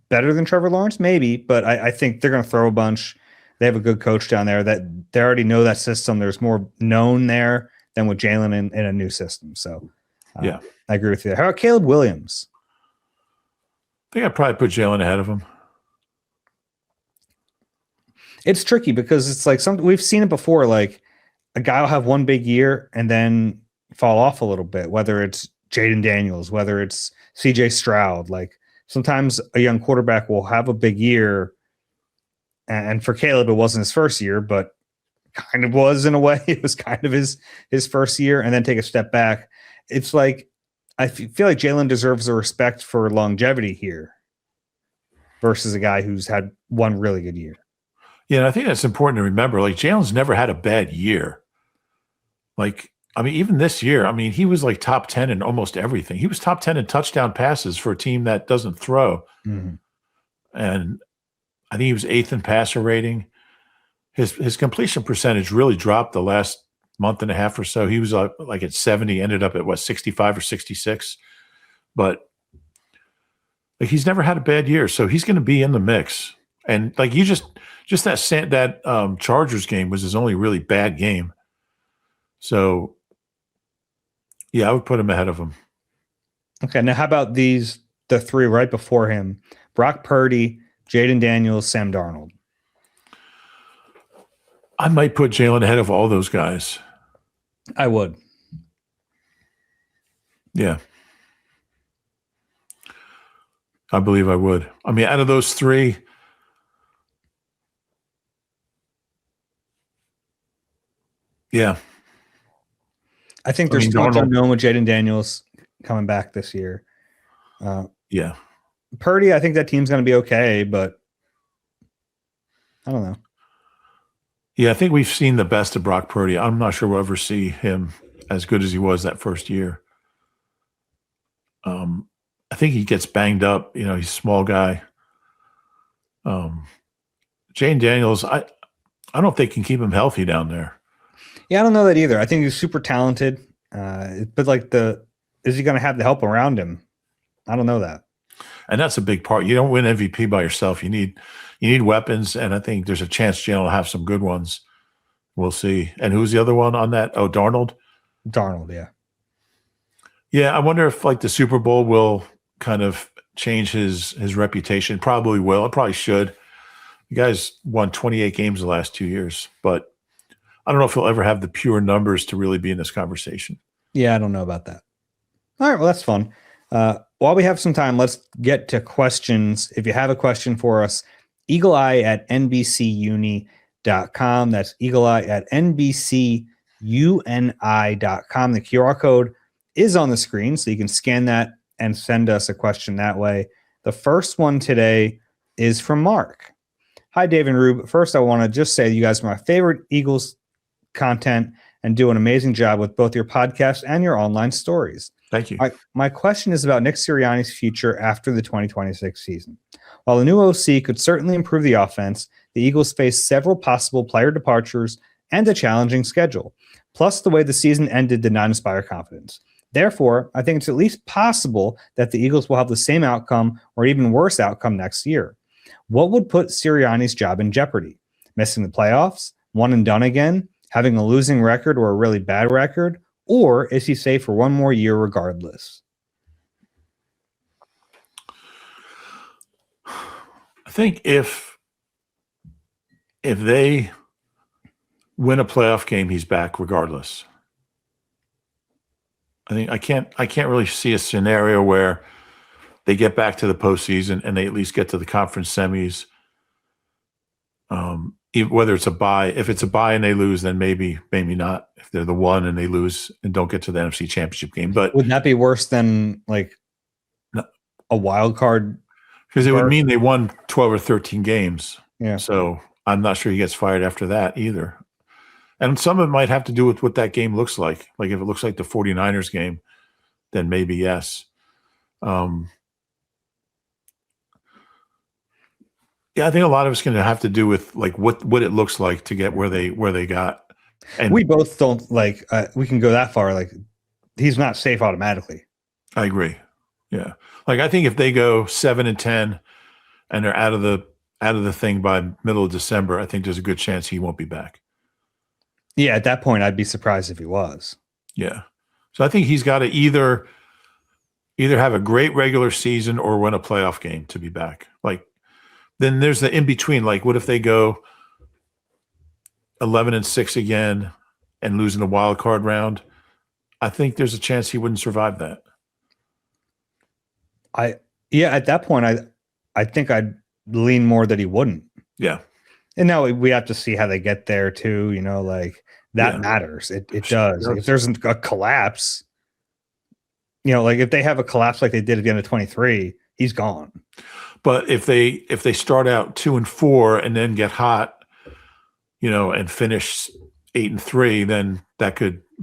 better than Trevor Lawrence? Maybe, but I think they're going to throw a bunch. They have a good coach down there that they already know that system. There's more known there than with Jalen in a new system. So yeah, I agree with you. How about Caleb Williams? I think I'd probably put Jalen ahead of him. It's tricky because it's like we've seen it before. Like a guy will have one big year and then fall off a little bit, whether it's Jaden Daniels, whether it's CJ Stroud. Like sometimes a young quarterback will have a big year. And for Caleb, it wasn't his first year, but kind of was in a way. It was kind of his first year and then take a step back. It's like, I feel like Jalen deserves the respect for longevity here versus a guy who's had one really good year. Yeah, and I think that's important to remember. Like, Jalen's never had a bad year. Like, I mean, even this year, I mean, he was like top 10 in almost everything. He was top 10 in touchdown passes for a team that doesn't throw. Mm-hmm. And I think he was 8th in passer rating. His completion percentage really dropped the last month and a half or so. He was like at 70, ended up at 65 or 66. But like, he's never had a bad year, so he's going to be in the mix. And like, you just that Chargers game was his only really bad game. So yeah, I would put him ahead of him. Okay, now how about the 3 right before him? Brock Purdy, Jaden Daniels, Sam Darnold. I might put Jalen ahead of all those guys. I would. Yeah. I believe I would. I mean, out of those 3, yeah. I think there's so much unknown with Jaden Daniels coming back this year. Yeah. Purdy, I think that team's going to be okay, but I don't know. Yeah, I think we've seen the best of Brock Purdy. I'm not sure we'll ever see him as good as he was that first year. I think he gets banged up. You know, he's a small guy. Jane Daniels, I don't think can keep him healthy down there. Yeah, I don't know that either. I think he's super talented, but like is he going to have the help around him? I don't know that. And that's a big part. You don't win MVP by yourself. You need weapons, and I think there's a chance Jalen will have some good ones. We'll see. And who's the other one on that? Oh, Darnold? Darnold, yeah. Yeah, I wonder if like the Super Bowl will kind of change his reputation. Probably will. It probably should. The guy's won 28 games the last 2 years, but I don't know if he'll ever have the pure numbers to really be in this conversation. Yeah, I don't know about that. All right, well, that's fun. While we have some time, let's get to questions. If you have a question for us, eagleeye@nbcuni.com. That's eagleeye@nbcuni.com. The QR code is on the screen, so you can scan that and send us a question that way. The first one today is from Mark. Hi, Dave and Rube. First, I want to just say you guys are my favorite Eagles content and do an amazing job with both your podcast and your online stories. Thank you. My question is about Nick Sirianni's future after the 2026 season. While the new OC could certainly improve the offense, the Eagles face several possible player departures and a challenging schedule. Plus, the way the season ended did not inspire confidence. Therefore, I think it's at least possible that the Eagles will have the same outcome or even worse outcome next year. What would put Sirianni's job in jeopardy? Missing the playoffs? One and done again? Having a losing record or a really bad record? Or is he safe for one more year regardless? I think if they win a playoff game, he's back regardless. I can't really see a scenario where they get back to the postseason and they at least get to the conference semis. Whether it's a bye, if it's a bye and they lose, then maybe not. If they're the one and they lose and don't get to the NFC Championship game, but would that be worse than like a wild card? Because it would mean they won 12 or 13 games. Yeah. So I'm not sure he gets fired after that either. And some of it might have to do with what that game looks like. Like if it looks like the 49ers game, then maybe yes. Yeah, I think a lot of it's going to have to do with like what it looks like to get where they got. And we both don't like. We can go that far. Like he's not safe automatically. I agree. Yeah, like I think if they go 7-10 and they're out of the thing by middle of December, I think there's a good chance he won't be back. Yeah, at that point, I'd be surprised if he was. Yeah, so I think he's got to either have a great regular season or win a playoff game to be back. Like. Then there's the in between. Like, what if they go 11-6 again and lose in the wild card round? I think there's a chance he wouldn't survive that. At that point, I think I'd lean more that he wouldn't. Yeah. And now we have to see how they get there too. You know, like that matters. It does. Like, if there's a collapse, you know, like if they have a collapse like they did at the end of 23, he's gone. But if they start out 2-4 and then get hot, you know, and finish 8-3, then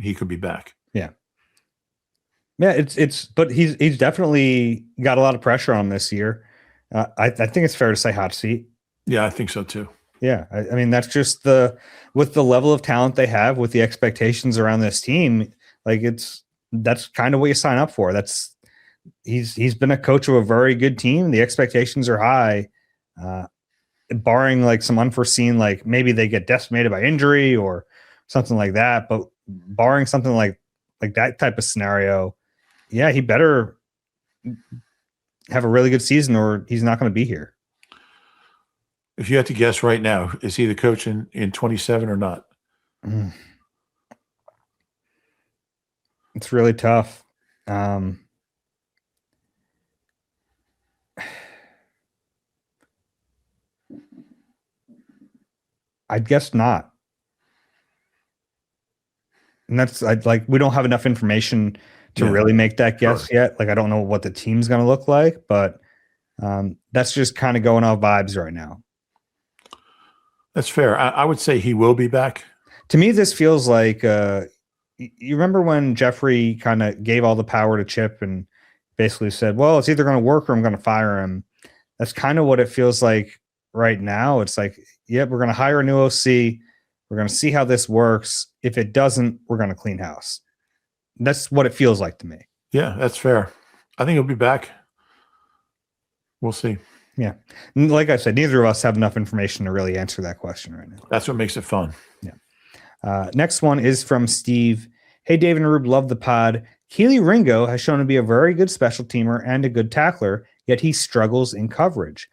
he could be back. Yeah. Yeah, but he's definitely got a lot of pressure on him this year. I think it's fair to say hot seat. Yeah, I think so too. Yeah, I mean that's just with the level of talent they have, with the expectations around this team, like that's kind of what you sign up for. He's been a coach of a very good team. The expectations are high, barring like some unforeseen, like maybe they get decimated by injury or something like that. But barring something like that type of scenario, yeah, he better have a really good season or he's not going to be here. If you had to guess right now, is he the coach in 27 or not? It's really tough. I'd guess not. And that's we don't have enough information to really make that guess yet. Like I don't know what the team's going to look like, but that's just kind of going off vibes right now. That's fair. I would say he will be back. To me, this feels like you remember when Jeffrey kind of gave all the power to Chip and basically said, well, it's either going to work or I'm going to fire him. That's kind of what it feels like right now. It's like, yep, we're going to hire a new OC. We're going to see how this works. If it doesn't, we're going to clean house. That's what it feels like to me. Yeah, that's fair. I think he'll be back. We'll see. Yeah. Like I said, neither of us have enough information to really answer that question right now. That's what makes it fun. Yeah. Next one is from Steve. Hey, Dave and Rube, love the pod. Keely Ringo has shown to be a very good special teamer and a good tackler, yet he struggles in coverage.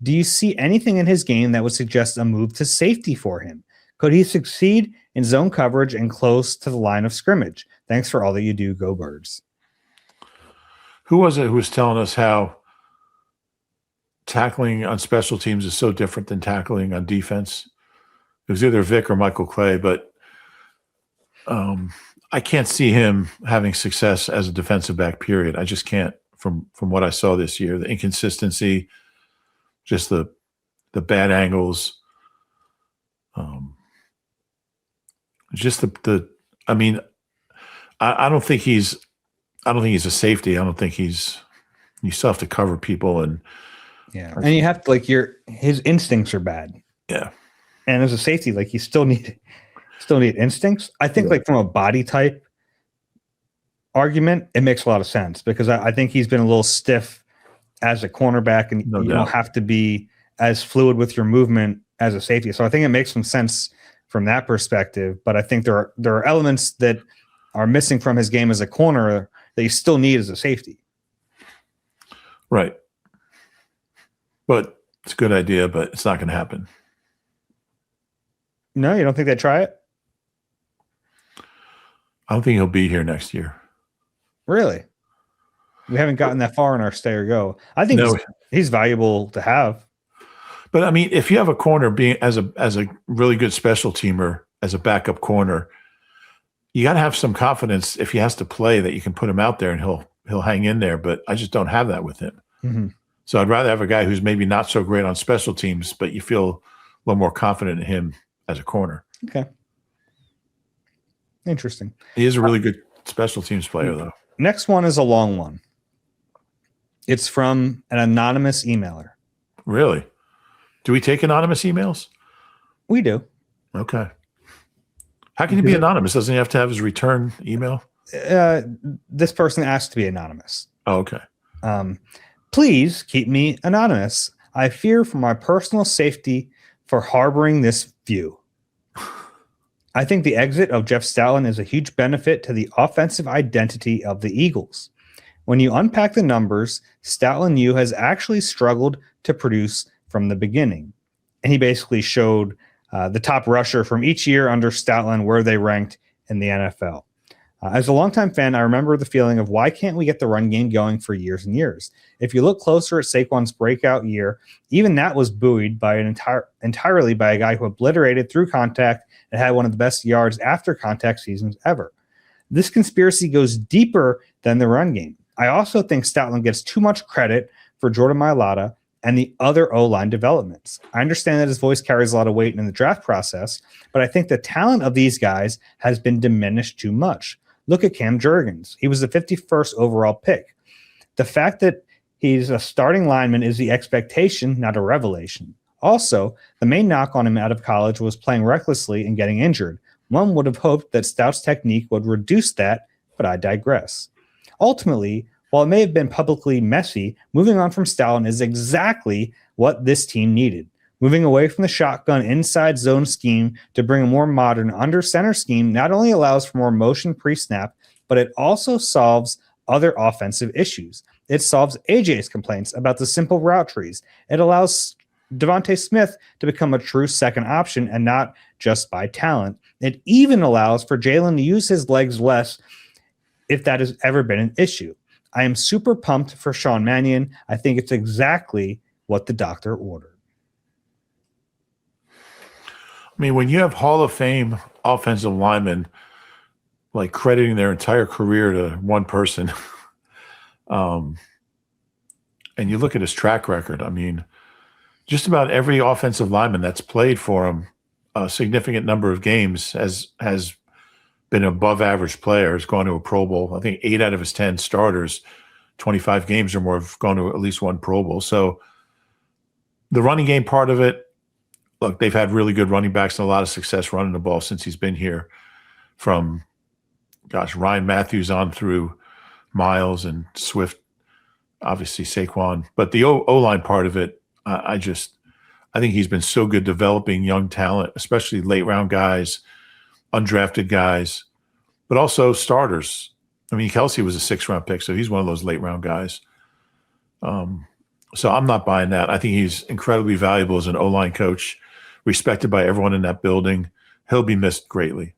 Do you see anything in his game that would suggest a move to safety for him? Could he succeed in zone coverage and close to the line of scrimmage? Thanks for all that you do. Go Birds. Who was it who was telling us how tackling on special teams is so different than tackling on defense? It was either Vic or Michael Clay, but I can't see him having success as a defensive back, period. I just can't from what I saw this year. The inconsistency, just the bad angles, Just the I mean, I don't think he's a safety. I don't think you still have to cover people and and you have to his instincts are bad. Yeah. And as a safety, you still need instincts. I think from a body type argument, it makes a lot of sense because I think he's been a little stiff as a cornerback, and you don't have to be as fluid with your movement as a safety. So I think it makes some sense from that perspective. But I think there are elements that are missing from his game as a corner that you still need as a safety. Right. But it's a good idea, but it's not going to happen. No, you don't think they'd try it? I don't think he'll be here next year. Really? We haven't gotten that far in our stay or go. I think he's valuable to have. But I mean, if you have a corner being as a really good special teamer, as a backup corner, you got to have some confidence if he has to play that you can put him out there and he'll hang in there. But I just don't have that with him. Mm-hmm. So I'd rather have a guy who's maybe not so great on special teams, but you feel a little more confident in him as a corner. Okay. Interesting. He is a really good special teams player, though. Next one is a long one. It's from an anonymous emailer. Really? Do we take anonymous emails? We do. Okay. How can he be anonymous? Doesn't he have to have his return email? This person asked to be anonymous. Oh, okay. Please keep me anonymous. I fear for my personal safety for harboring this view. I think the exit of Jeff Stoutland is a huge benefit to the offensive identity of the Eagles. When you unpack the numbers, Stoutland U has actually struggled to produce from the beginning. And he basically showed the top rusher from each year under Stoutland, where they ranked in the NFL. As a longtime fan, I remember the feeling of why can't we get the run game going for years and years? If you look closer at Saquon's breakout year, even that was buoyed by entirely by a guy who obliterated through contact and had one of the best yards after contact seasons ever. This conspiracy goes deeper than the run game. I also think Stoutland gets too much credit for Jordan Mailata and the other O-line developments. I understand that his voice carries a lot of weight in the draft process, but I think the talent of these guys has been diminished too much. Look at Cam Jurgens. He was the 51st overall pick. The fact that he's a starting lineman is the expectation, not a revelation. Also, the main knock on him out of college was playing recklessly and getting injured. One would have hoped that Stout's technique would reduce that, but I digress. Ultimately, while it may have been publicly messy, moving on from Stoutland is exactly what this team needed. Moving away from the shotgun inside zone scheme to bring a more modern under center scheme not only allows for more motion pre-snap, but it also solves other offensive issues. It solves AJ's complaints about the simple route trees. It allows Devontae Smith to become a true second option and not just by talent. It even allows for Jalen to use his legs less if that has ever been an issue. I am super pumped for Sean Mannion. I think it's exactly what the doctor ordered. I mean, when you have Hall of Fame offensive linemen crediting their entire career to one person, and you look at his track record, I mean, just about every offensive lineman that's played for him a significant number of games has been an above average player, has gone to a Pro Bowl. I think 8 out of his 10 starters, 25 games or more, have gone to at least one Pro Bowl. So the running game part of it, look, they've had really good running backs and a lot of success running the ball since he's been here, from, Ryan Matthews on through Miles and Swift, obviously Saquon. But the O-line part of it, I think he's been so good developing young talent, especially late round guys, undrafted guys, but also starters. I mean, Kelsey was a 6th round pick, so he's one of those late round guys. So I'm not buying that. I think he's incredibly valuable as an O-line coach, respected by everyone in that building. He'll be missed greatly.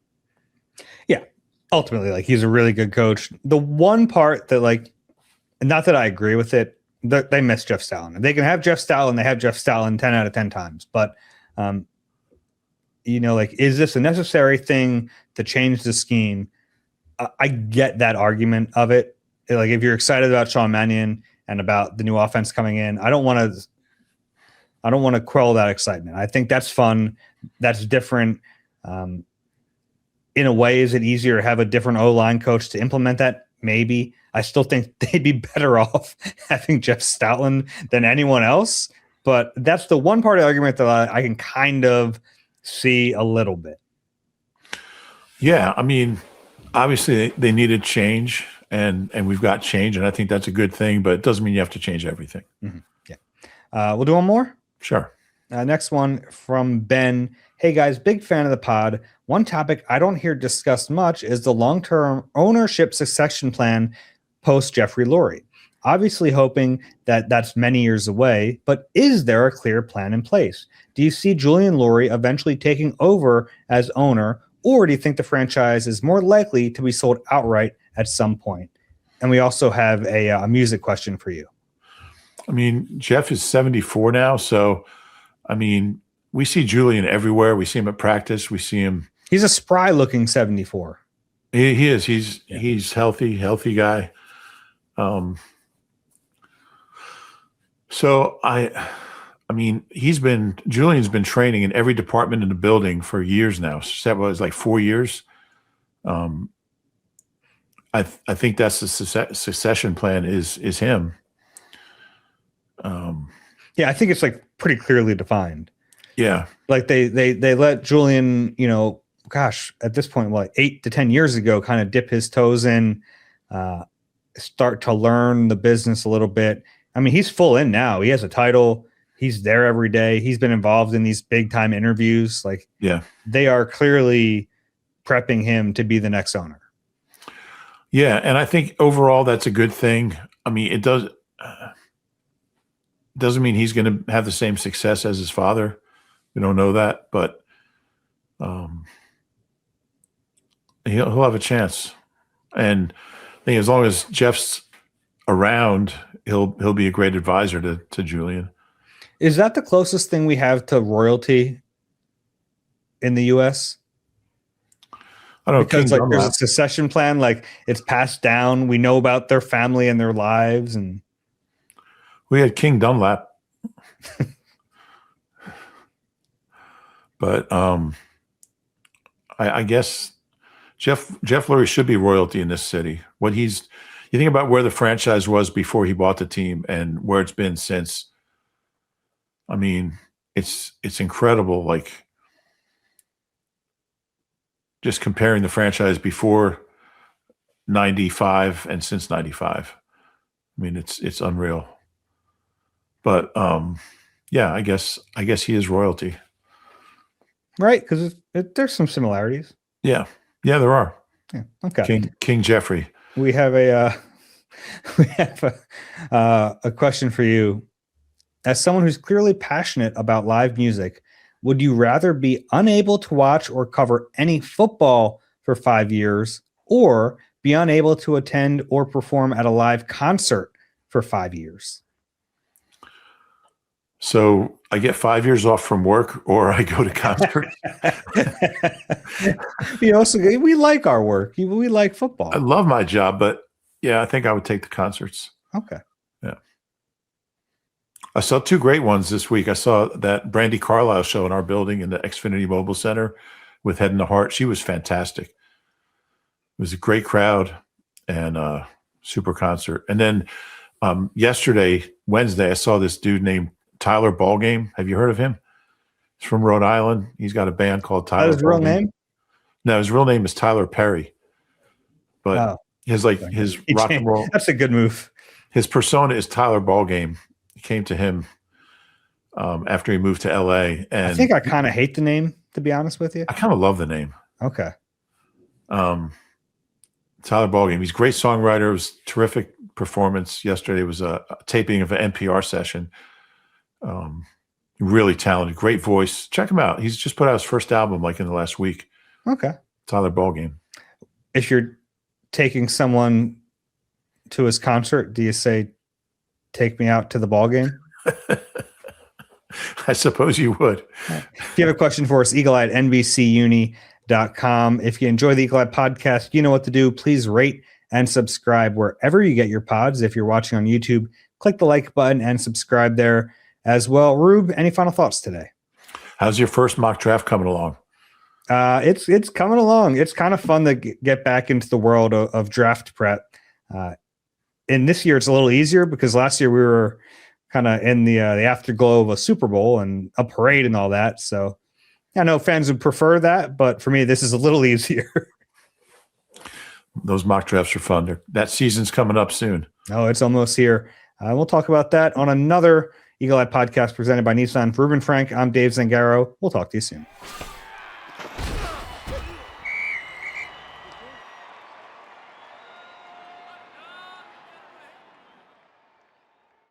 Yeah. Ultimately, he's a really good coach. The one part that, not that I agree with it, they miss Jeff Stoutland. They can have Jeff Stoutland. They have Jeff Stoutland 10 out of 10 times. But, is this a necessary thing to change the scheme? I get that argument of it. If you're excited about Sean Mannion and about the new offense coming in, I don't want to quell that excitement. I think that's fun. That's different. in a way, is it easier to have a different O-line coach to implement that? Maybe. I still think they'd be better off having Jeff Stoutland than anyone else. But that's the one part of the argument that I can kind of see a little bit. Yeah, I mean, obviously they needed change, and we've got change, and I think that's a good thing, but it doesn't mean you have to change everything. Mm-hmm. Yeah. We'll do one more? Sure. Next one from Ben. Hey, guys, big fan of the pod. One topic I don't hear discussed much is the long-term ownership succession plan post-Jeffrey Lurie. Obviously hoping that that's many years away, but is there a clear plan in place? Do you see Julian Lurie eventually taking over as owner, or do you think the franchise is more likely to be sold outright at some point? And we also have a music question for you. I mean, Jeff is 74 now, so, I mean, we see Julian everywhere. We see him at practice. We see him. He's a spry-looking 74. He is. He's healthy guy. So I mean, Julian's been training in every department in the building for years now. So that was like 4 years. I think that's the succession plan is him. Yeah, I think it's like pretty clearly defined. Yeah. Like they let Julian, at this point, like 8 to 10 years ago, kind of dip his toes in, start to learn the business a little bit. I mean, he's full in now. He has a title. He's there every day. He's been involved in these big time interviews. Like, yeah, they are clearly prepping him to be the next owner. Yeah. And I think overall that's a good thing. I mean, it doesn't mean he's going to have the same success as his father. We don't know that, but he'll have a chance. And I think as long as Jeff's around, he'll be a great advisor to Julian. Is that the closest thing we have to royalty in the U.S.? I don't know. Because like there's a succession plan, like it's passed down. We know about their family and their lives, and we had King Dunlap. But I guess Jeff Lurie should be royalty in this city. You think about where the franchise was before he bought the team and where it's been since. I mean, it's incredible. Like, just comparing the franchise before 95 and since 95. I mean, it's unreal. But yeah, I guess he is royalty. Right, because there's some similarities. Yeah, there are. Yeah, okay. King Jeffrey. We have a question for you. As someone who's clearly passionate about live music, would you rather be unable to watch or cover any football for 5 years, or be unable to attend or perform at a live concert for 5 years? So I get 5 years off from work, or I go to concerts. We like our work. We like football. I love my job, but yeah, I think I would take the concerts. Okay. Yeah. I saw two great ones this week. I saw that Brandy Carlisle show in our building in the Xfinity Mobile Center with Head and the Heart. She was fantastic. It was a great crowd and super concert. And then Wednesday, I saw this dude named Tyler Ballgame. Have you heard of him? He's from Rhode Island. He's got a band called Tyler. That's his real name? No, his real name is Tyler Perry. But his rock and roll. That's a good move. His persona is Tyler Ballgame. He came to him after he moved to LA. And I think I kind of hate the name, to be honest with you. I kind of love the name. Okay. Tyler Ballgame. He's a great songwriter. It was a terrific performance yesterday. It was a taping of an NPR session. Really talented, great voice. Check him out. He's just put out his first album like in the last week. Okay. Tyler Ballgame. If you're taking someone to his concert, do you say, "Take me out to the ball game"? I suppose you would. If you have a question for us, eagle@nbcuni.com. If you enjoy the Eagle Eye podcast, you know what to do. Please rate and subscribe wherever you get your pods. If you're watching on YouTube, click the like button and subscribe there as well. Rube, any final thoughts today? How's your first mock draft coming along? It's coming along. It's kind of fun to get back into the world of draft prep. And this year it's a little easier because last year we were kind of in the afterglow of a Super Bowl and a parade and all that. So I know fans would prefer that, but for me, this is a little easier. Those mock drafts are fun. That season's coming up soon. Oh, it's almost here. We'll talk about that on another Eagle Eye podcast presented by Nissan. For Reuben Frank, I'm Dave Zangaro. We'll talk to you soon.